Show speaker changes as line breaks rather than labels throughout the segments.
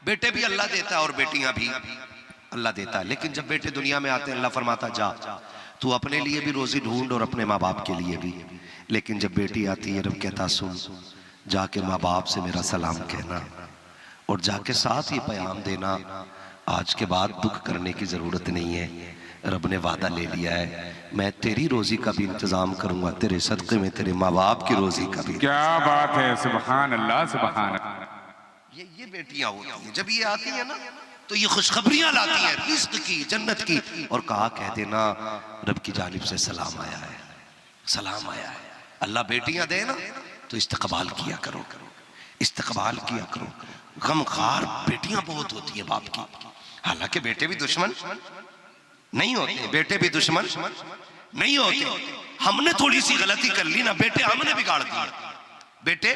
बेटे भी अल्लाह देता है और बेटियां भी अल्लाह देता है। लेकिन जब बेटे दुनिया में आते हैं अल्लाह फरमाता जा तू अपने लिए भी रोजी ढूंढ और अपने माँ बाप के लिए भी। लेकिन जब बेटी आती है रब कहता सुन जाके माँ बाप से मेरा सलाम कहना और जाके साथ ही पैगाम देना, आज के बाद दुख करने की जरूरत नहीं है। रब ने वादा ले लिया है मैं तेरी रोजी का भी इंतजाम करूंगा, तेरे सदक़े में तेरे माँ बाप की रोजी का भी।
क्या बात है, सुभान अल्लाह सुभान अल्लाह।
ये बेटियां होती हैं, जब ये आती है ना तो ये खुशखबरियां लाती हैं रिज़्क़ की, जन्नत की। और कहा कह देना रब की जानिब से सलाम आया है, सलाम आया है। अल्लाह बेटियां दे ना तो इस्तकबाल किया करो, इस्तकबाल किया करो। गमखार बेटियां बहुत होती है बाप की। हालांकि बेटे भी दुश्मन नहीं होते, बेटे भी दुश्मन नहीं होते। हमने थोड़ी सी गलती कर ली ना, बेटे हमने बिगाड़ दिया, बेटे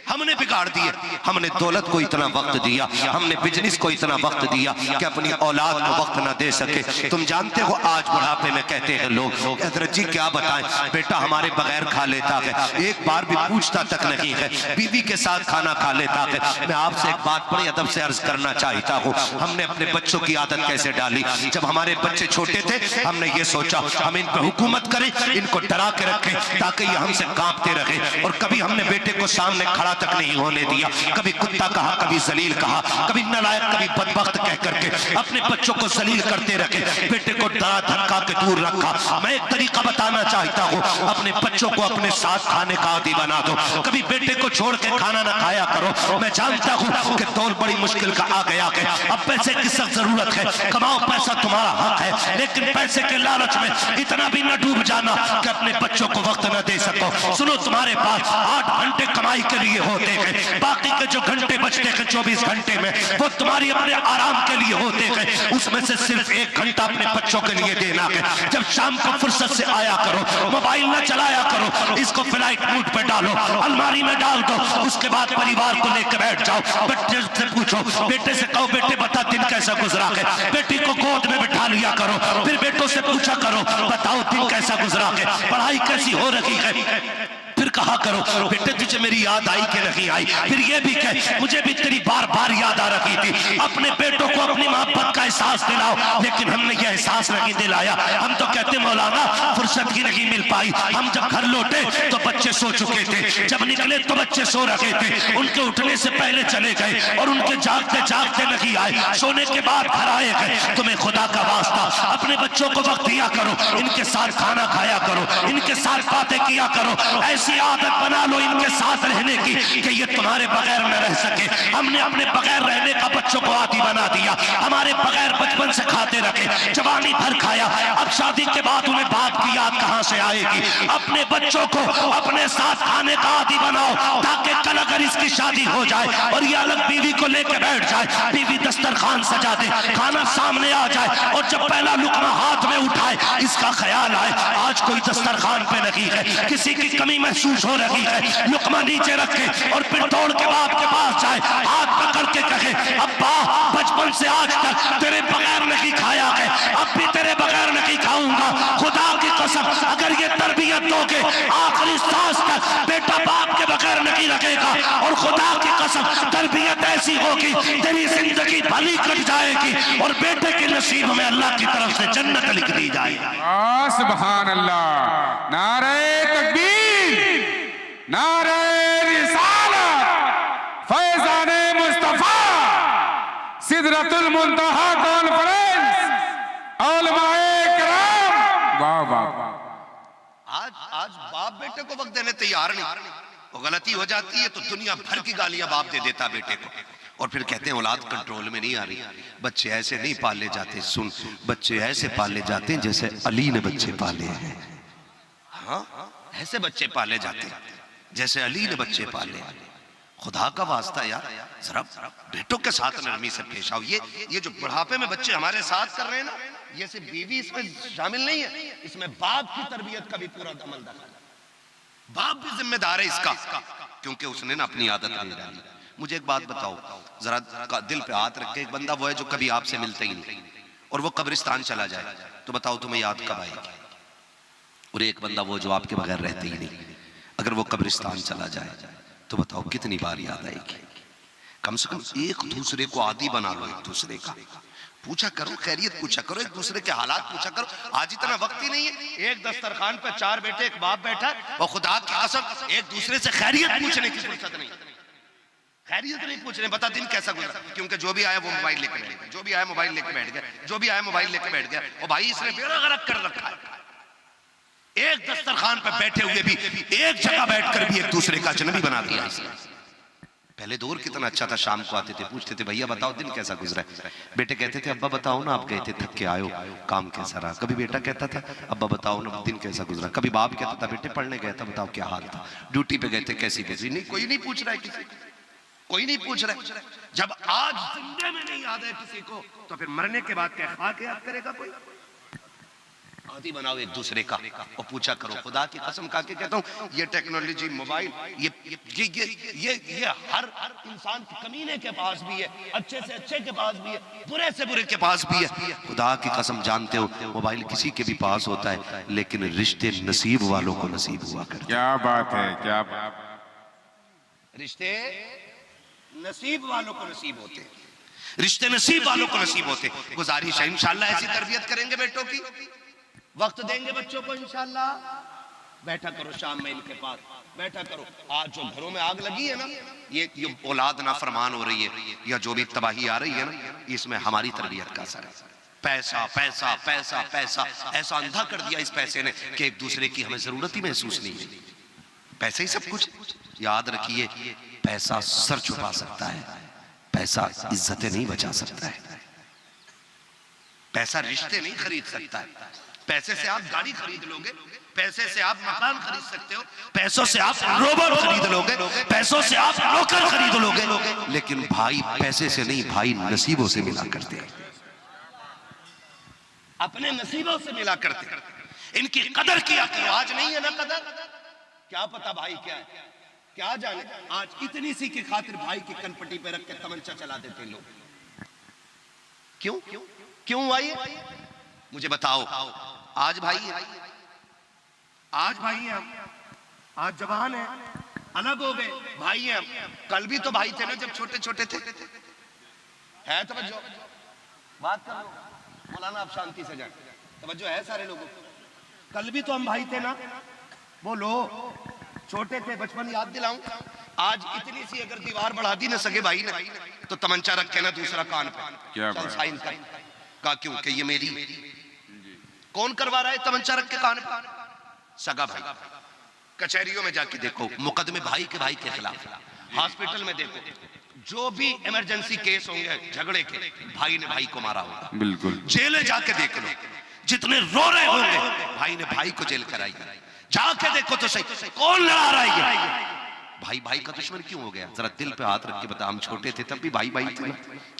हमने बिगाड़ दिए। हमने दौलत को इतना वक्त दिया, हमने बिजनेस को इतना वक्त दिया कि अपनी औलाद को वक्त ना दे सके। तुम जानते हो आज बुढ़ापे में कहते हैं लोग हजरत जी क्या बताएं, बेटा हमारे बगैर खा लेता है, एक बार भी पूछता तक नहीं है, बीवी के साथ खाना खा लेता है। मैं आपसे एक बात बड़े अदब से अर्ज करना चाहता हूँ, हमने अपने बच्चों की आदत कैसे डाली। जब हमारे बच्चे छोटे थे हमने ये सोचा हम इन पर हुकूमत करें, इनको डरा के रखें ताकि ये हमसे कांपते रहे। और कभी हमने बेटे को सामने खड़ा तक नहीं होने दिया, कभी कुत्ता कहा, कभी जलील कहा, कभी नालायक, कभी बदबख्त कह करके अपने बच्चों को जलील करते रखे, बेटे को डरा धमका के दूर रखा। मैं एक तरीका बताना चाहता हूँ, अपने बच्चों को अपने साथ खाने का आदी बना दो, कभी बेटे को छोड़ के खाना ना खाया करो। मैं जानता हूँ कि दौर बड़ी मुश्किल का आ गया है, अब पैसे की सख्त जरूरत है, कमाओ पैसा तुम्हारा हक है, लेकिन पैसे के लालच में इतना भी न डूब जाना कि अपने बच्चों को वक्त न दे सको। सुनो, तुम्हारे पास 8 घंटे कमाई के लिए होते हैं, बाकी के जो घंटे बचते हैं 24 घंटे में वो तुम्हारी अपने आराम के लिए होते हैं। उसमें से सिर्फ 1 घंटा अपने बच्चों के लिए देना है। जब शाम को फुर्सत से आया करो, मोबाइल न चलाया करो, इसको फ्लाइट मोड पे डालो, अलमारी में डाल दो, उसके बाद परिवार को लेकर बैठ जाओ। बच्चे से पूछो, बेटे से कहो बेटे बता दिन कैसा गुजरा है, बेटी को गोद में बिठा लिया करो, फिर बेटों से पूछा करो बताओ दिन कैसा गुजरा है, पढ़ाई कैसी हो रही है। फिर कहा करो बेटे तुझे मेरी याद आई कि नहीं आई, फिर ये भी कह मुझे भी तेरी बार बार याद आ रही थी। अपने बेटों को अपनी मोहब्बत का एहसास दिलाओ, लेकिन हमने ये एहसास नहीं दिलाया। हम तो कहते मौलाना फुर्सत ही नहीं मिल पाई। हम जब घर लौटे तो बच्चे सो चुके थे, जब निकले तो बच्चे सो रहे थे, उनके उठने से पहले चले गए और उनके जागते जागते नहीं आए, सोने के बाद घर आए गए। तुम्हें खुदा का वास्ता अपने बच्चों को वक्त दिया करो, इनके साथ खाना खाया करो, इनके साथ बातें किया करो, ऐसी आदत बना लो इनके साथ रहने की कि ये तुम्हारे बगैर न रह सके। हमने अपने बगैर रहने का बच्चों को आदी बना दिया, हमारे बगैर बचपन से खाते रखे, जवानी भर खाया, अब शादी के बाद उन्हें बाप की याद कहां से आएगी। अपने बच्चों को अपने साथ खाने का आदी बनाओ ताकि कल अगर इसकी शादी हो जाए और ये अलग बीवी को लेकर बैठ जाए, बीवी दस्तरखान सजा दे, खाना सामने आ जाए और जब पहला लुकमा हाथ में उठाए इसका ख्याल आए आज कोई दस्तरखान पे नहीं है, किसी की कमी महसूस हो रही है, लुकमा नीचे रखे और फिर दौड़ के बाप के पास जाए, हाथ पकड़ के कहे अब्बा बचपन से आज तक तेरे बगैर नहीं खाया है, अब भी तेरे बगैर नहीं खाऊंगा। खुदा की कसम अगर ये तरबियत दोगे आखिरी सांस तक बेटा बाप के बगैर नहीं रखेगा, और खुदा की कसम तरबियत ऐसी होगी तेरी जिंदगी भली कट जाएगी और बेटे के नसीब में अल्लाह की तरफ से जन्नत लिख दी जाएगी।
सुभान अल्लाह, नारे तकबीर, नारे रिसालत, फैज़ाने मुस्तफा, सिदरतुल मुंतहा कॉन्फ्रेंस, उलमाए किराम। वाह वाह।
आज बाप बेटे को वक्त देने तैयार नहीं, वो गलती हो जाती है तो दुनिया भर की गालियां बाप दे देता बेटे को, और फिर कहते हैं औलाद कंट्रोल में नहीं आ रही। बच्चे ऐसे नहीं पाले जाते, सुन, बच्चे ऐसे पाले जाते हैं जैसे अली ने बच्चे पाले हैं। हाँ, ऐसे बच्चे पाले जाते हैं जैसे अली ने बच्चे पाले। खुदा का वास्ता यार जरा बेटों के साथ नरमी से पेश आओ। ये जो बुढ़ापे में बच्चे हमारे साथ कर रहे हैं ना, ये सिर्फ बीवी इसमें शामिल नहीं है, इसमें बाप की तरबियत का भी पूरा अमल दखल है। बाप भी जिम्मेदार है इसका, क्योंकि उसने ना अपनी आदत नहीं डाली। मुझे एक बात बताओ, जरा दिल पे हाथ रख के, एक बंदा वो है जो कभी आपसे मिलता ही नहीं और वो कब्रिस्तान चला जाए तो बताओ तुम्हें याद कब आएगी? और एक बंदा वो जो आपके बगैर रहते ही नहीं, अगर वो कब्रिस्तान चला जाए तो बताओ कितनी बार याद आएगी? कम से कम एक दूसरे को आदी बना लो, एक दूसरे का पूछा करो, खैरियत पूछा करो, एक दूसरे के हालात पूछा करो। आज इतना वक्त ही नहीं है। एक दस्तरखान पे 4 बेटे एक बाप बैठा है और खुदा की कसम एक दूसरे से खैरियत पूछने की फुर्सत नहीं, खैरियत नहीं पूछ रहे, बता दिन कैसा गुजरा, क्योंकि जो भी आया वो मोबाइल लेके बैठ गया, जो भी आया मोबाइल लेके बैठ गया, जो भी आया मोबाइल लेके बैठ गया। और भाई इसने बेड़ा गर्क कर रखा है। एक दस्तरखान पे बैठे हुए भी, एक जगह बैठकर भी एक दूसरे का अजनबी बना दिया इसने। पहले दौर कितना अच्छा था, शाम को आते थे, पूछते थे भैया बताओ दिन कैसा गुजरा है। बेटे कहते थे अब्बा बताओ ना, आप गए थे थक के आयो, काम कैसा रहा। कभी बेटा कहता था अब्बा बताओ ना दिन कैसा गुजरा। कभी बाप कहता था बेटे पढ़ने गया था, बताओ क्या हाल था। ड्यूटी पे गए थे, कैसी कैसी। नहीं, कोई नहीं पूछ रहा है किसी, कोई नहीं पूछ रहा है। जब आज जिंदे में नहीं याद है किसी को, तो फिर मरने के बाद क्या खा के याद करेगा कोई। आदि बनाओ एक दूसरे का और पूछा करो। खुदा की कसम खा के कहता हूँ, ये टेक्नोलॉजी, मोबाइल, ये हर इंसान के कमीने के पास भी है, अच्छे से अच्छे के पास भी है, बुरे से बुरे के पास भी है। खुदा की कसम जानते हो, मोबाइल किसी के भी पास होता है, लेकिन रिश्ते नसीब वालों को नसीब हुआ करते।
क्या बात है, क्या बात।
रिश्ते नसीब वालों को नसीब होते, रिश्ते नसीब वालों को नसीब होते। गुजारिश है इंशाल्लाह ऐसी तरबियत करेंगे बेटों की, वक्त देंगे बच्चों को इंशाल्लाह। बैठा करो शाम में इनके पास, बैठा करो। आज जो घरों में आग लगी है ना, ये औलाद नाफरमान हो रही है या जो भी तबाही आ रही है ना, इसमें हमारी तरबियत का असर है। पैसा पैसा पैसा पैसा ऐसा अंधा कर दिया इस पैसे ने कि एक दूसरे की हमें जरूरत ही महसूस नहीं है। पैसे ही सब कुछ। याद रखिए, पैसा सर छुपा सकता है, पैसा इज्जतें नहीं बचा सकता है। पैसा रिश्ते नहीं खरीद सकता है। पैसे से आप गाड़ी खरीद लोगे, पैसे से आप मकान खरीद सकते हो, पैसों से आप रोबोट खरीद लोगे, पैसों से आप नौकर खरीद लोगे, लेकिन भाई पैसे से नहीं, भाई नसीबों से मिला करते हैं, अपने नसीबों से मिला करते हैं। इनकी कदर किया करो। आज नहीं है ना कदर, क्या पता भाई क्या है, क्या जाने। आज इतनी सी की खातिर भाई की कनपट्टी पे रख के तमंचा चला देते लोग। क्यों क्यों आई मुझे बताओ। आज भाई है, आज भाई है हम, आज जवान है, अलग हो गए, भाई है हम। कल भी तो भाई थे ना जब छोटे छोटे थे। है तवज्जो, बात कर लो मौलाना, आप शांति से जाए, तवज्जो है सारे लोगों को। कल भी तो हम भाई थे ना, बोलो छोटे थे, बचपन याद दिलाऊं। आज इतनी सी अगर दीवार बढ़ा दी ना सगे भाई ने, तो तमंचा रख के ना दूसरा कान पे चल साइन कर का, क्यों कि ये मेरी। कौन करवा रहा है तमंचा रख के कान पे? सगा भाई। कचहरियों में जाके देखो, मुकदमे भाई के खिलाफ, हॉस्पिटल में देखो, जो भी इमरजेंसी केस होंगे झगड़े के, भाई ने भाई को मारा होगा।
बिल्कुल।
जेल जाके देख लो, जितने रो रहे होंगे भाई ने भाई को जेल कराई। जाके देखो तो सही, कौन लड़ा रहा है ये? भाई भाई का दुश्मन क्यों हो गया? जरा दिल पे हाथ रख के बता। हम छोटे थे तब भी भाई भाई थे,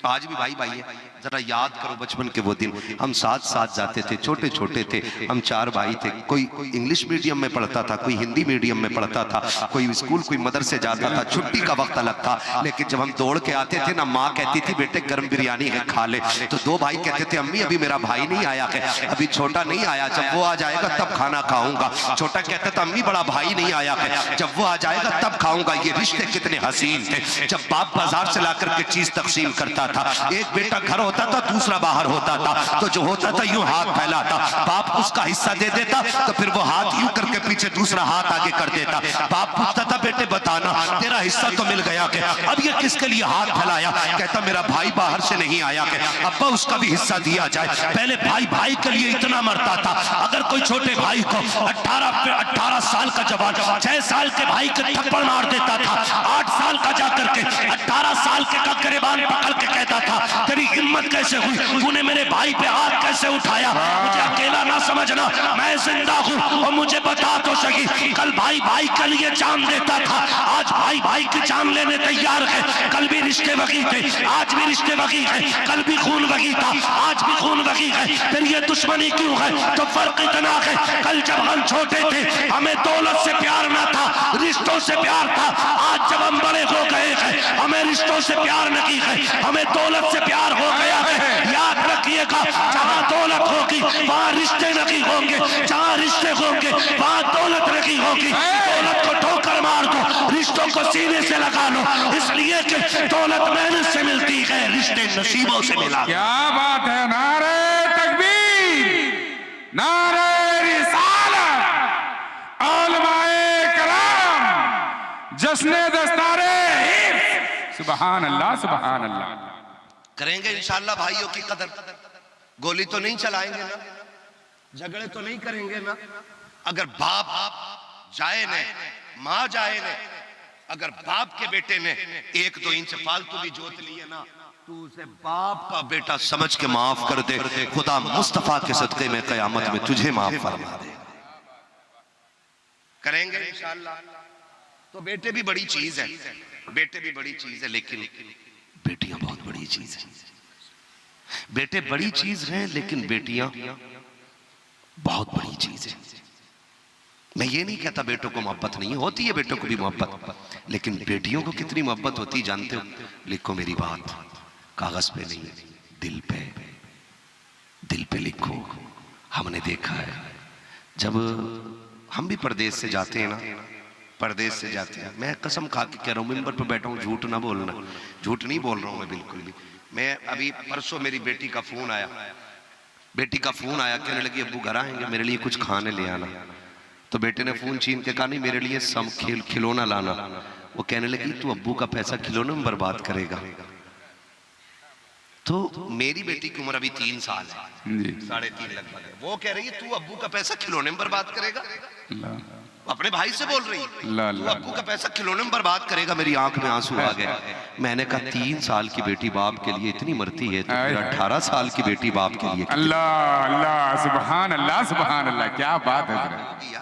आज भी भाई भाई है। जरा याद करो बचपन के वो दिन, हम साथ साथ जाते थे, छोटे छोटे थे हम, 4 भाई थे। कोई इंग्लिश मीडियम में पढ़ता था, कोई हिंदी मीडियम में पढ़ता था, कोई स्कूल कोई मदरसे जाता था। छुट्टी का वक्त अलग था, लेकिन जब हम दौड़ के आते थे ना, माँ कहती थी बेटे गर्म बिरयानी है खा ले, तो 2 भाई कहते थे अम्मी अभी मेरा भाई नहीं आया है, अभी छोटा नहीं आया, जब वो आ जाएगा तब खाना खाऊंगा। छोटा कहता था अम्मी बड़ा भाई नहीं आया है, जब वो आ जाएगा तब खाऊंगा। ये रिश्ते कितने हसीन थे। जब बाप बाजार से लाकर के चीज तकसीम करता था, एक बेटा घर होता था, दूसरा बाहर होता था, तो जो होता था यूं हाथ फैलाता, बाप उसका हिस्सा दे देता, तो फिर वो हाथ यूं करके पीछे दूसरा हाथ आगे कर देता। बाप पूछता था बेटे बताना तेरा हिस्सा तो मिल गया क्या? अब ये किसके लिए हाथ फैलाया? कहता मेरा भाई बाहर से नहीं आया क्या, अब्बा उसका भी हिस्सा दिया जाए। पहले भाई भाई के लिए इतना मरता था, अगर कोई छोटे भाई को 18 साल का जवान 6 साल के भाई के थप्पड़ मार देता था, 8 साल का जाकर के 18 साल के का गिरबान पकड़ के कहता था तेरी हिम्मत कैसे हुई, तूने मेरे भाई पे हाथ कैसे उठाया? मुझे अकेला ना समझना, मैं जिंदा हूँ और मुझे बता तो सही। कल भाई भाई के लिए जान देता था, आज भाई भाई की जान लेने तैयार है। कल भी रिश्ते वही थे, आज भी रिश्ते वही है, कल भी खून वही था, आज भी खून वही है। फिर ये दुश्मनी क्यों है? तो फर्क इतना है, कल जब हम छोटे थे हमें दौलत से प्यार ना था, रिश्तों से प्यार था। आज जब हम बड़े हो गए हैं, हमें रिश्तों से प्यार नहीं है, हमें दौलत से प्यार हो गया है। याद रखिएगा, जहां दौलत होगी वहां रिश्ते नहीं होंगे, जहां रिश्ते होंगे वहां दौलत नहीं होगी। दौलत को ठोकर मार दो, रिश्तों को सीने से लगा लो, इसलिए कि दौलत मेहनत से मिलती है, रिश्ते नसीबों से मिला।
क्या बात है। नारे तकबीर, नारे रिसालत, उलमाए कलाम, जश्ने दस्तारे हिफ्ज़। सुभान अल्लाह, सुभान अल्लाह।
करेंगे इंशाअल्लाह भाइयों की कदर। गोली तो नहीं चलाएंगे ना, झगड़े तो नहीं करेंगे ना। अगर बाप जाए ने, माँ जाए ने, अगर बाप के बेटे ने 1-2 इंच फालतू भी जोत लिए ना, तू उसे बाप का बेटा समझ के माफ कर दे। खुदा मुस्तफा के सदके में कयामत में तुझे माफ फरमा दे। करेंगे इंशाअल्लाह। तो बेटे भी बड़ी चीज है, बेटे भी बड़ी चीज है, लेकिन बेटियां बहुत बड़ी चीज है। बेटे बड़ी चीज हैं, लेकिन बेटियां बहुत बड़ी चीज है। मैं ये नहीं कहता बेटों को मोहब्बत नहीं होती है, बेटों को भी मोहब्बत, लेकिन बेटियों को कितनी मोहब्बत होती जानते हो? लिखो मेरी बात, कागज पे नहीं, दिल पे, दिल पे लिखो। हमने देखा है, जब हम भी परदेश से जाते हैं ना, परदेश से जाते हैं, मैं कसम खा के कह रहा हूँ, मिंबर पर बैठा हूँ, झूठ ना बोलना, झूठ नहीं बोल रहा हूँ मैं बिल्कुल भी। मैं अभी परसों मेरी बेटी का फोन आया, बेटी का फोन आया, कहने लगी अब्बू घर आएंगे, मेरे लिए कुछ खाने ले आना। तो बेटे ने फोन छीन के कहा नहीं, मेरे लिए सम खिलौना लाना। वो कहने लगी तू अब्बू का पैसा खिलौने में बर्बाद करेगा। तो मेरी बेटी की उम्र अभी 3 साल है, 3.5 लगभग है। वो कह रही है तू अब्बू का पैसा खिलौने में बर्बाद करेगा। अपने भाई से बोल रही है, तू अब्बू का पैसा खिलौने में बर्बाद करेगा। मेरी आंख में आंसू आ गए। मैंने कहा 3 साल की बेटी बाप के लिए इतनी मरती है, तो फिर 18 साल की बेटी बाप के लिए।
अल्लाह अल्लाह, सुभान अल्लाह, सुभान अल्लाह। क्या बात है,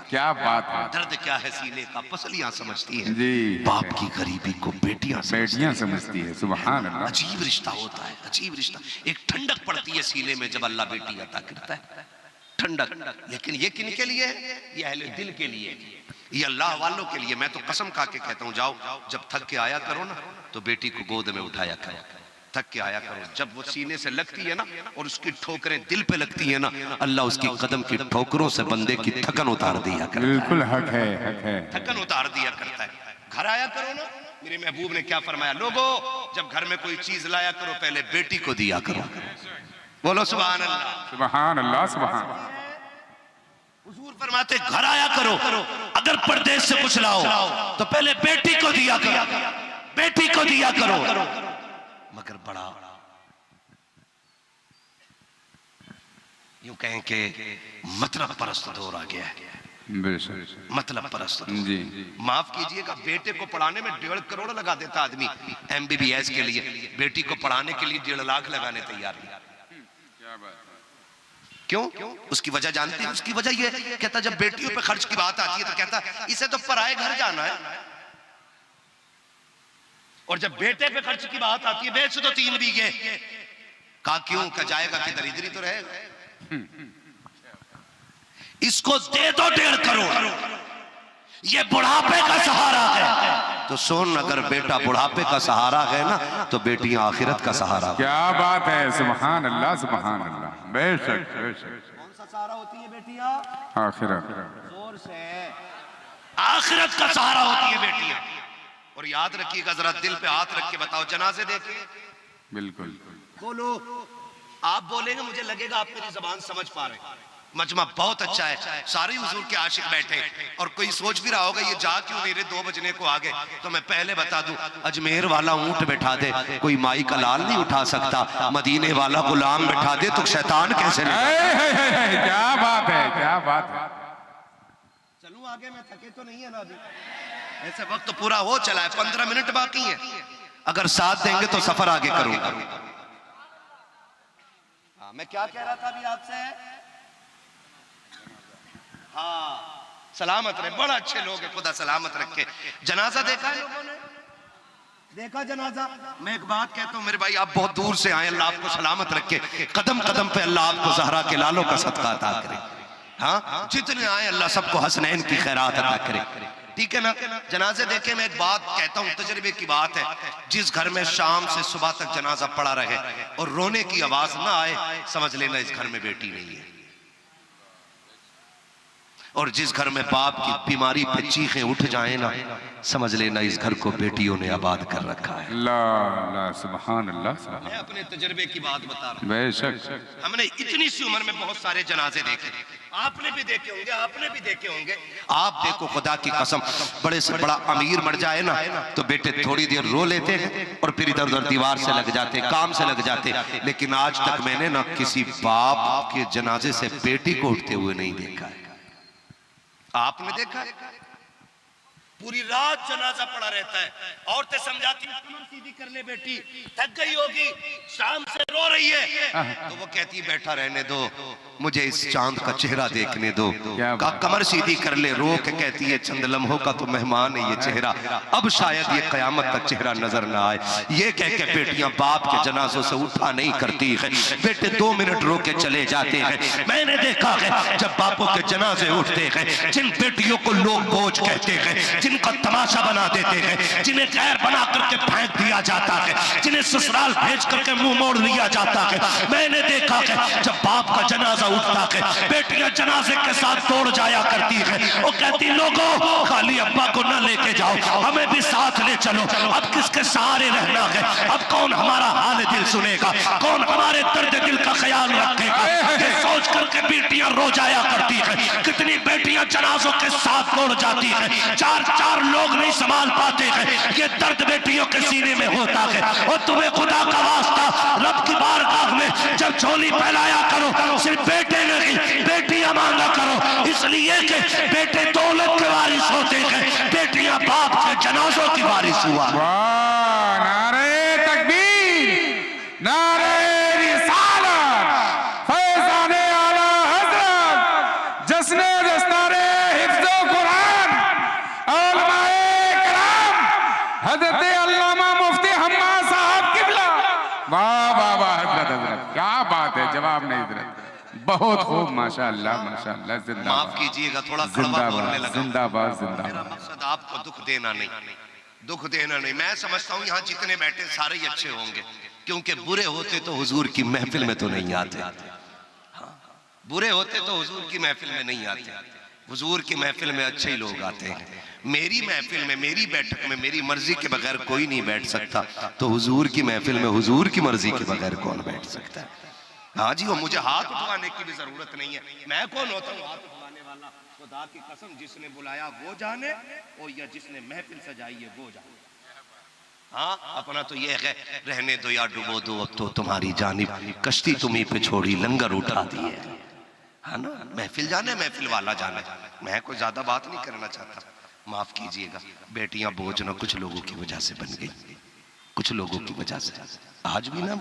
क्या बात है।
दर्द क्या है सीने का, पसलियां समझती हैं
जी।
बाप की गरीबी को बेटियां
समझती है। सुभान अल्लाह।
अजीब रिश्ता होता है, अजीब रिश्ता। एक ठंडक पड़ती है सीने में जब अल्लाह बेटी अता करता है, ठंडक। लेकिन ये किनके लिए है? ये अहले दिल के लिए, ये अल्लाह वालों के लिए। मैं तो कसम खा के कहता हूँ, जाओ जब थक के आया करो ना, तो बेटी को गोद में उठाया करो, थक के आया करो। जब वो सीने से लगती है ना और उसकी ठोकरें दिल पे लगती है ना, अल्लाह उसकी कदम की ठोकरों से बंदे की थकन उतार दिया करता है।
बिल्कुल हक है, हक है।
थकन उतार दिया करता है। घर आया करो ना, मेरे महबूब ने क्या फरमाया, लोगो जब घर में कोई चीज लाया करो पहले बेटी को दिया करो। बोलो सुभान अल्लाह,
सुभान अल्लाह, सुभान।
हुजूर फरमाते घर आया करो, अगर परदेश से कुछ लाओ तो पहले बेटी को दिया करो, बेटी को दिया करो। मगर बड़ा यूं कहें कि मतलब परस्त दौर आ गया है, मतलब परस्त।
जी।
माफ कीजिएगा, बेटे को पढ़ाने में 1.5 करोड़ लगा देता आदमी MBBS के लिए, बेटी को पढ़ाने के लिए 1.5 लाख लगाने तैयार है। क्यों? उसकी वजह जानते हैं? उसकी वजह ये कहता, जब बेटियों पे खर्च की बात आती है तो कहता इसे तो पराए घर जाना है, और जब बेटे पे खर्च की बात आती है बेच दो 3 बीघे, कहा क्यों? का जाएगा किधर, इधर ही तो रहेगा। इसको दे दो 1.5 करोड़, ये बुढ़ापे का सहारा है। तो सुन, अगर बेटा बुढ़ापे का सहारा है ना, तो बेटियां आखिरत का सहारा।
क्या बात है, सुभान अल्लाह, सुभान अल्लाह। बेशक, बेशक।
कौन सा सहारा होती है बेटियां?
आखिरत।
जोर से, आखिरत का सहारा होती है बेटियां। और याद रखिएगा, जरा दिल पे हाथ रख के बताओ, जनाजे देखे?
बिल्कुल।
बोलो, आप बोलेंगे मुझे लगेगा आप मेरी जबान समझ पा रहे हैं। मजमा बहुत अच्छा है, सारे हुजूर के आशिक बैठे, और कोई सोच भी रहा होगा ये जा क्यों नहीं रहे, 2 बजने को आगे। तो मैं पहले बता दूं, अजमेर वाला ऊंट बैठा दे कोई माई का लाल नहीं उठा सकता, मदीने वाला गुलाम बैठा दे तो शैतान कैसे नहीं।
क्या बात है, क्या बात है।
चलूं आगे, मैं थके तो नहीं है ना अभी? ऐसे वक्त तो पूरा हो चला है, 15 मिनट बाकी है। अगर साथ देंगे तो सफर आगे करूंगा। हाँ, मैं क्या कह रहा था अभी आपसे? हाँ, सलामत रहे, बड़ा अच्छे लोग हैं, खुदा सलामत रखे। जनाजा देखा है लोगों ने? देखा जनाजा? मैं एक बात कहता हूँ मेरे भाई, आप बहुत दूर से आए, अल्लाह आपको सलामत रखे, कदम कदम पे अल्लाह आपको ज़हरा के लालों का सदका अता करे। हाँ, जितने आए अल्लाह सबको हसनैन की खैरात अता करे। ठीक है ना। जनाजे देखे, मैं एक बात कहता हूं, तजर्बे की बात है, जिस घर में शाम से सुबह तक जनाजा पड़ा रहे और रोने की आवाज ना आए, समझ लेना इस घर में बेटी नहीं है। और जिस घर में बाप की बीमारी पे चीखें उठ जाए ना, समझ लेना इस घर को बेटियों ने आबाद कर रखा है।
अल्लाह सुभान अल्लाह।
मैं अपने तजर्बे की बात बता रहा हूं।
बेशक
हमने इतनी सी उम्र में बहुत सारे जनाजे देखे, आपने भी देखे होंगे, आपने भी देखे होंगे। आप देखो, खुदा की कसम, बड़े से बड़ा अमीर मर जाए ना तो बेटे थोड़ी देर रो लेते हैं और फिर इधर उधर दीवार से लग जाते, काम से लग जाते। लेकिन आज तक मैंने ना किसी बाप के जनाजे से बेटी को उठते हुए नहीं देखा है। आपने देखा है? पूरी रात जनाजा पड़ा रहता है, औरतें समझाती हैं कमर सीधी कर ले बेटी, थक गई होगी, शाम से रो रही है, तो वो कहती बैठा रहने दो, मुझे इस चांद का चेहरा देखने दो। का कमर सीधी कर ले, रो के कहती है चंद लम्हों का तो मेहमान है ये चेहरा, अब शायद ये कयामत तक चेहरा नजर ना आए। ये कह के बेटियां बाप के जनाजों से उठा नहीं करती है, बेटे 2 मिनट रो के चले जाते हैं। मैंने देखा है जब बापों के जनाजे उठते हैं, जिन बेटियों को लोग बोझ कहते हैं, जिनका तमाशा बना देते हैं, जिन्हें गैर बना करके फेंक दिया जाता है, जिन्हें ससुराल भेज करके मुंह मोड़ लिया जाता है, मैंने देखा है जब बाप का जनाजा उठता है, बेटियां जनाजे के साथ दौड़ जाया करती है। वो कहती लोगों, खाली अब्बा को न लेके जाओ, हमें भी साथ ले चलो, अब किसके सहारे रहना है, अब कौन हमारा हाल दिल सुनेगा, कौन हमारे दर्द दिल का ख्याल रखेगा। ये सोच करके बेटियां रो जाया करती है। कितनी बेटियां जनाजों के साथ दौड़ जाती है, चार लोग नहीं संभाल पाते हैं। ये दर्द बेटियों के सीने में होता है। और तुम्हें खुदा का वास्ता रब की बारगाह में जब झोली फैलाया करो, सिर्फ बेटे नहीं बेटियां मांगा करो, इसलिए कि बेटे दौलत के वारिस होते हैं, बेटियां बाप के जनाजों की वारिस हुआ।
नारे तकबीर, नारे रिसालत, फैज़ाने आला हज़रत, जश्ने दस्तारे हिफ्ज़ो कुरान, उलमाए किराम, हज़रत अल्लामा मुफ्ती हम्मा साहब किबला। वाह वाह वाह हज़रत, क्या बात है, जवाब नहीं हज़रत, बहुत खूब, माशाअल्लाह माशाअल्लाह। जिंदाबाद,
माफ कीजिएगा थोड़ा कड़वा बोलने लगा।
जिंदाबाद जिंदाबाद।
मेरा मकसद आपको दुख देना नहीं, दुख देना नहीं। मैं समझता हूँ यहाँ जितने बैठे सारे ही अच्छे होंगे, क्योंकि बुरे होते तो हुजूर की महफिल में तो नहीं आते। हाँ, बुरे होते तो हुजूर की महफिल में नहीं आते। हुजूर की महफिल में अच्छे ही लोग आते हैं। मेरी महफिल में, मेरी बैठक में मेरी मर्जी के बगैर कोई नहीं बैठ सकता, तो हुजूर की महफिल में हुजूर की मर्जी के बगैर कौन बैठ सकता है। हाँ जी, वो मुझे हाथ उठवाने की भी जरूरत नहीं है। मैं कौन होता हूँ हाथ उठवाने वाला? खुदा की कसम, जिसने बुलाया वो जाने, और या जिसने महफिल सजाई है वो जाने। हाँ, अपना तो ये है, रहने दो या डुबो दो, अब तो तुम्हारी जानिब कश्ती तुम्ही पे छोड़ी, लंगर उठा दिए, है ना। महफिल जाने, महफिल वाला जाने। मैं कोई ज्यादा बात नहीं करना चाहता, माफ कीजिएगा। बेटियां बोझ ना कुछ लोगों की वजह से बन गई, कुछ लोगों की वजह से। आज भी ना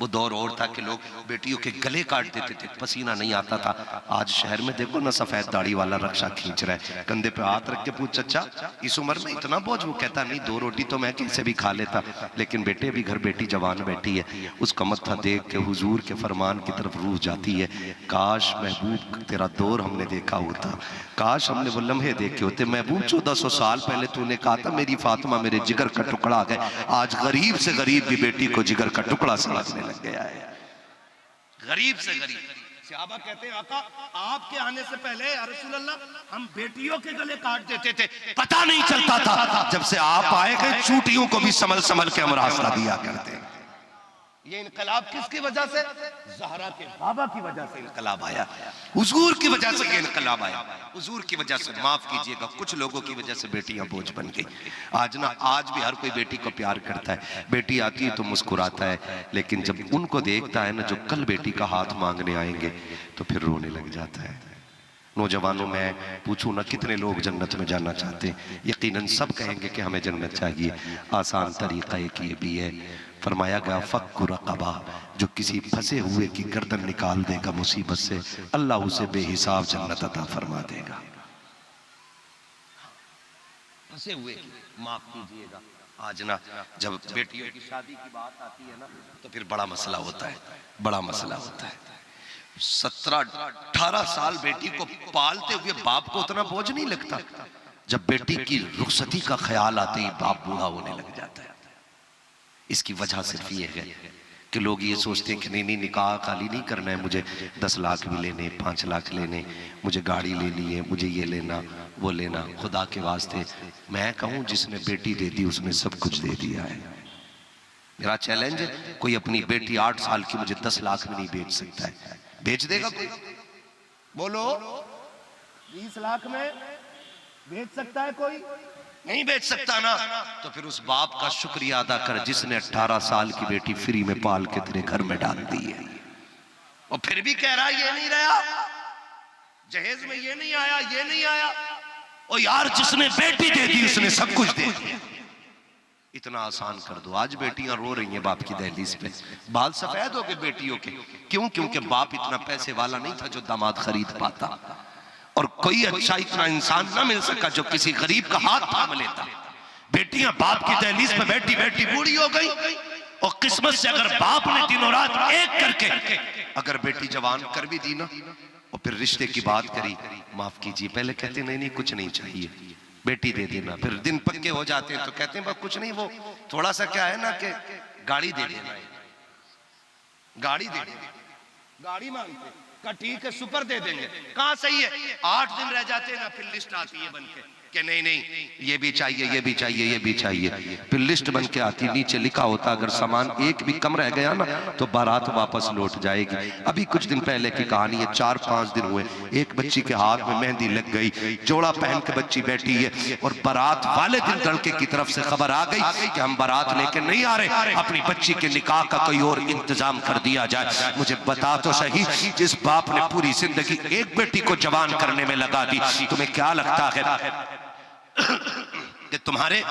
वो दौर और था कि लोग बेटियों के गले काट देते थे, पसीना नहीं आता था। आज शहर में देखो ना, सफेद दाढ़ी वाला रक्षा खींच रहा है, कंधे पे हाथ रख के पूछ, चचा इस उम्र में इतना बोझ? वो कहता नहीं, 2 रोटी तो मैं कैसे भी खा लेता, लेकिन बेटे अभी घर बेटी जवान बैठी है, उसका मत्था देख के हुजूर के फरमान की तरफ रूह जाती है। काश महबूब तेरा दौर हमने देखा होता, काश हमने वो लम्हे देखे होते। महबूब 1400 साल पहले तूने कहा था मेरी फातिमा मेरे जिगर का टुकड़ा है। आज गरीब से गरीब भी बेटी को जिगर का टुकड़ा समझने लग गया है, गरीब से गरीब। सहाबा कहते हैं आका, आपके आने से पहले या रसूल अल्लाह हम बेटियों के गले काट देते थे, पता नहीं चलता था। जब से आप आए गए, चूटियों को भी संभल संभल के हम रास्ता दिया करते। ये इनकलाब किसकी वजह से? ज़हरा के बाबा की वजह से इनकलाब आया, हुजूर की वजह से ये इनकलाब आया, हुजूर की वजह से। माफ कीजिएगा, कुछ लोगों की वजह से बेटियां बोझ बन गई। आज ना, आज भी हर कोई बेटी को प्यार करता है, बेटी आती है तो मुस्कुराता है, लेकिन जब उनको देखता है ना जो कल बेटी का हाथ मांगने आएंगे, तो फिर रोने लग जाता है। नौजवानों में पूछूं ना कितने लोग जन्नत में जाना चाहते हैं, यकीनन सब कहेंगे कि हमें जन्नत चाहिए। आसान तरीका एक ये भी है, फरमाया गया फक्कु रक़बा, जो किसी फंसे हुए की गर्दन निकाल देगा मुसीबत से, अल्लाह उसे बेहिसाब जन्नत अता फरमा देगा। फंसे हुए, माफ कीजिएगा, आज ना जब बेटियों की शादी की बात आती है ना, तो फिर बड़ा मसला होता है, बड़ा मसला होता है। 17-18 साल बेटी को पालते हुए बाप को उतना बोझ नहीं लगता जब बेटी की रुखसती का ख्याल आते ही बाप बूढ़ा होने लग जाता है। इसकी वजह सिर्फ ये है कि लोग ये सोचते हैं कि नहीं नहीं निकाह खाली नहीं करना है, मुझे 10 लाख भी लेने, 5 लाख लेने, मुझे गाड़ी लेनी है, मुझे ये लेना वो लेना। खुदा के वास्ते मैं कहूँ जिसने बेटी दे दी उसने सब कुछ दे दिया है। मेरा चैलेंज है, कोई अपनी बेटी 8 साल की मुझे 10 लाख में नहीं बेच सकता है। बेच देगा कोई? बोलो 20 लाख में बेच सकता है कोई? नहीं बेच सकता ना। तो फिर उस बाप का शुक्रिया अदा कर जिसने 18 साल की बेटी फ्री में पाल के तेरे घर में डाल दी है। और फिर भी कह रहा ये नहीं रहा, जहेज में ये नहीं आया, ये नहीं आया। ओ यार जिसने बेटी दे दी उसने सब कुछ दे दिया। इतना आसान कर दो। आज बेटियां रो रही हैं बाप की दहलीज पे, बाल सफेद हो गए बेटियों के। क्यों? क्योंकि बाप इतना पैसे वाला नहीं था जो दामाद खरीद पाता, और कोई अच्छा इतना इंसान ना मिल सका जो किसी गरीब का हाथ थाम लेता। बेटियां बाप की दहलीज पे बैठी बैठी बूढ़ी हो गई, और किस्मत से अगर बाप ने दिनों रात एक करके अगर बेटी जवान कर भी दी ना, और फिर रिश्ते की बात करी, माफ कीजिए, पहले कहते नहीं नहीं कुछ नहीं चाहिए, बेटी दे देना। फिर दिन पक्के हो जाते हैं तो कहते हैं बस कुछ नहीं, वो थोड़ा सा क्या है ना कि गाड़ी दे देना, गाड़ी दे देना, गाड़ी मांगते का ठीक है सुपर दे देंगे। कहां सही है? 8 दिन रह जाते हैं ना, फिर लिस्ट आती है बन के कि नहीं नहीं ये भी चाहिए, ये भी चाहिए, ये भी चाहिए। फिर लिस्ट बन के आती, नीचे लिखा होता अगर सामान एक भी कम रह गया ना तो बारात वापस लौट जाएगी। अभी कुछ दिन पहले की कहानी है, 4-5 दिन हुए, एक बच्ची के हाथ में मेहंदी लग गई, जोड़ा पहन के बच्ची बैठी है, और बारात वाले दिन लड़के की तरफ से खबर आ गई कि हम बारात लेके नहीं आ रहे, अपनी बच्ची के निकाह का कोई और इंतजाम कर दिया जाए। मुझे बता तो सही, जिस बाप ने पूरी जिंदगी एक बेटी को जवान करने में लगा दी, तुम्हें क्या लगता है कि तुम्हारे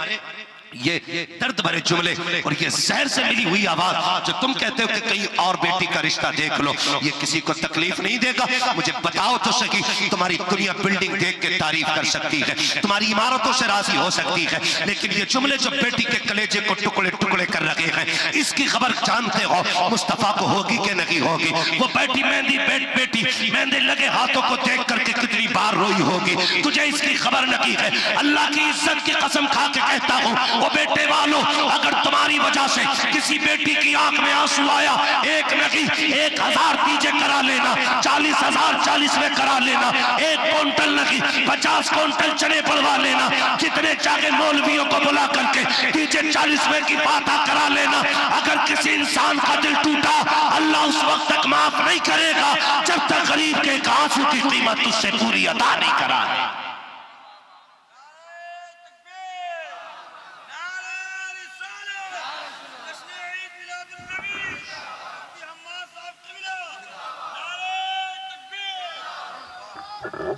ये दर्द भरे जुमले और ये जहर से मिली हुई आवाज जो तुम कहते हो कि कहीं और बेटी का रिश्ता देख लो, ये किसी को तकलीफ नहीं देगा? मुझे बताओ तो सही। तुम्हारी दुनिया बिल्डिंग देख के तारीफ कर सकती है, तुम्हारी इमारतों से राजी हो सकती है, लेकिन ये जुमले जो बेटी के कलेजे को टुकड़े टुकड़े कर रखे हैं, इसकी खबर जानते हो मुस्तफा को होगी कि नहीं होगी? वो बेटी बेटी मेहंदी लगे हाथों को देख करके कितनी बार रोई होगी, तुझे इसकी खबर नहीं है? अल्लाह की इज्जत की कसम खा के कहता हूँ, वो बेटे वालों, अगर तुम्हारी वजह से किसी बेटी की आंख में आंसू आया, एक नहीं 1000 दीजे करा लेना, 40,000 40वें करा लेना, 1 क्विंटल नहीं 50 क्विंटल चने पड़वा लेना, जितने चाहे मौलवियों को बुला करके दीजे 40वें की बात करा लेना। अगर किसी इंसान का दिल टूटा, अल्लाह उस वक्त तक माफ नहीं करेगा जब तक गरीब के एक आंसू की कीमत उससे पूरी अदा नहीं करा।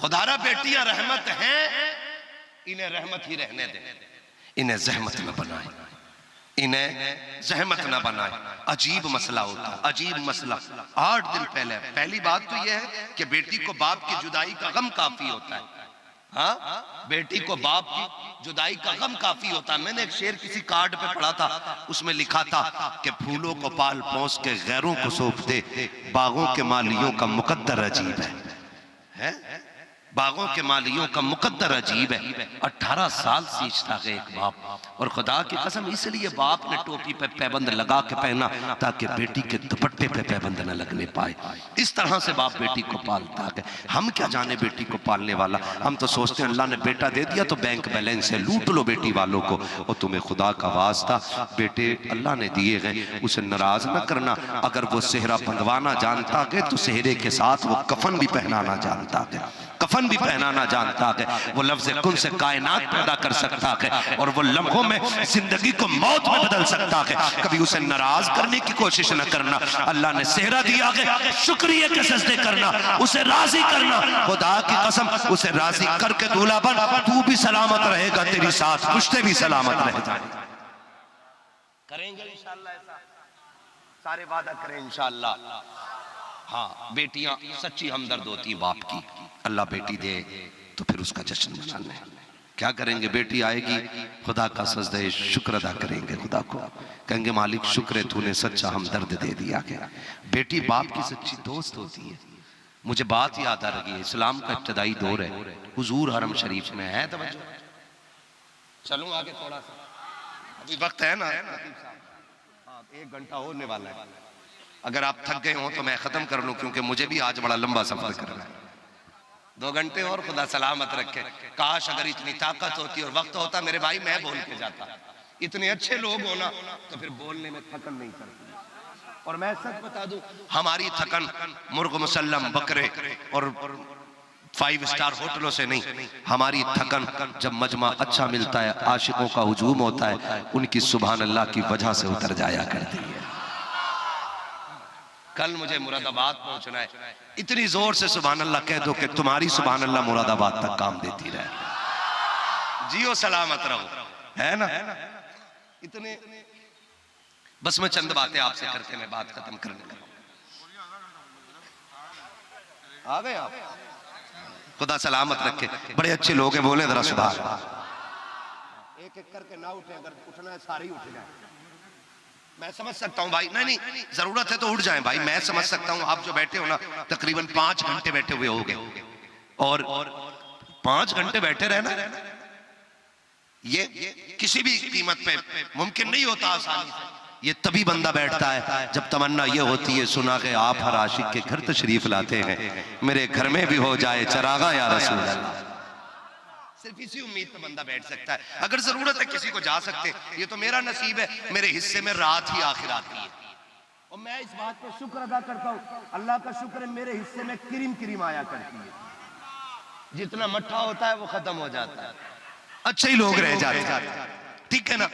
खुदारा बेटियां रहमत हैं, इन्हें रहमत ही रहने दे, इन्हें जहमत न बनाए, इन्हें जहमत न बनाए। अजीब मसला होता, अजीब मसला। 8 दिन पहले पहली बात तो यह है कि बेटी को बाप की जुदाई का गम काफी होता है। हाँ, बेटी को बाप की जुदाई का गम काफी होता है। मैंने एक शेर किसी कार्ड पे पढ़ा था, उसमें लिखा था कि फूलों को पाल पोस के गैरों को सौंप दे, बागों के मालियों का मुकद्दर अजीब है? बागों के मालियों का मुकद्दर अजीब है। 18 साल सींचता है एक बाप, और खुदा की कसम इसलिए बाप ने टोपी पे पैबंद लगा के पहना ताकि बेटी के दुपट्टे पे पैबंद न लगने पाए। इस तरह से बाप बेटी को पालता है। हम क्या जाने बेटी को पालने वाला, हम तो सोचते हैं अल्लाह ने बेटा दे दिया तो बैंक बैलेंस है, लूट लो बेटी वालों को। और तुम्हें खुदा का वास्ता, बेटे अल्लाह ने दिए हैं, उसे नाराज न करना। अगर वो सेहरा बंधवाना जानता है तो सेहरे के साथ वो कफन भी पहनाना जानता है, कफन भी पहनाना जानता है। वो लफ्ज़ कुन से कायनात पैदा कर सकता है, और वो लम्हों में जिंदगी को मौत में बदल सकता है। कभी उसे नाराज करने की कोशिश न करना। अल्लाह ने सेहरा दिया है, शुक्रिया के सजदे करना, उसे राजी करना। खुदा की कसम उसे राजी करके दूल्हा बन, तू भी सलामत रहेगा, तेरी साथ पुश्ते भी सलामत रह जाएंगे। करेंगे इंशाअल्लाह, ऐसा सारे वादा करें इंशाअल्लाह। हाँ, बेटियां सच्ची हमदर्द होती बाप की। अल्लाह बेटी दे तो फिर उसका जश्न मनाना है। क्या करेंगे? बेटी आएगी, खुदा का सजदे शुक्र अदा करेंगे, खुदा को कहेंगे मालिक शुक्र है तूने सच्चा हमदर्द दे दिया गया। बेटी बाप की सच्ची दोस्त होती है। मुझे बात याद आ रही है, इस्लाम का इब्तदाई दौर है, हुजूर हरम शरीफ में है, तवज्जो चलूं आगे थोड़ा सा, अभी वक्त है ना? हाँ, 1 घंटा होने वाला है। अगर आप थक गए हो तो मैं खत्म कर लूं, क्योंकि मुझे भी आज बड़ा लंबा सफर करना है। 2 घंटे और खुदा सलामत रखे। काश अगर इतनी ताकत होती और वक्त होता मेरे भाई, मैं बोल के जाता। इतने अच्छे लोग हो ना तो फिर बोलने में थकन नहीं करती। और मैं सच बता दूं, हमारी थकन मुर्ग मुसल्लम, बकरे और 5 स्टार होटलों से नहीं, हमारी थकन जब मजमा अच्छा मिलता है, आशिकों का हुजूम होता है, उनकी सुभान अल्लाह की वजह से उतर जाया करती है। कल मुझे मुरादाबाद पहुंचना है, इतनी जोर से सुभान अल्लाह कह दो कि तुम्हारी सुभान अल्लाह मुरादाबाद तक काम देती रहे। जियो सलामत रहो, है ना? इतने बस मैं चंद बातें आपसे करके मैं बात खत्म करने लगा। आ गए आप? खुदा सलामत रखे। बड़े अच्छे लोग हैं, बोले जरा सुधार। एक एक करके ना उठे, अगर उठना है सारे ही उठ जाए। मैं समझ सकता हूँ भाई, नहीं जरूरत है तो उठ जाएं भाई, मैं समझ सकता हूँ। आप जो बैठे हो ना, तकरीबन 5 घंटे बैठे हुए होगे, और 5 घंटे बैठे रहना ये किसी भी कीमत पे मुमकिन नहीं होता आसानी से। ये तभी बंदा बैठता है जब तमन्ना ये होती है, सुना के आप हर आशिक के घर तशरीफ लाते हैं, मेरे घर में भी हो जाए चरागा या रसूल अल्लाह। सिर्फ इसी उम्मीद पे बंदा बैठ सकता है। अगर जरूरत है किसी को जा सकते, ये तो मेरा नसीब है, मेरे हिस्से में रात ही आखिरात की है। और मैं इस बात पर शुक्र अदा करता हूँ, अल्लाह का शुक्र है, मेरे हिस्से में क्रीम क्रीम आया करती है। जितना मट्ठा होता है वो खत्म हो जाता है, अच्छे ही लोग रह जाते हैं। ठीक है ना?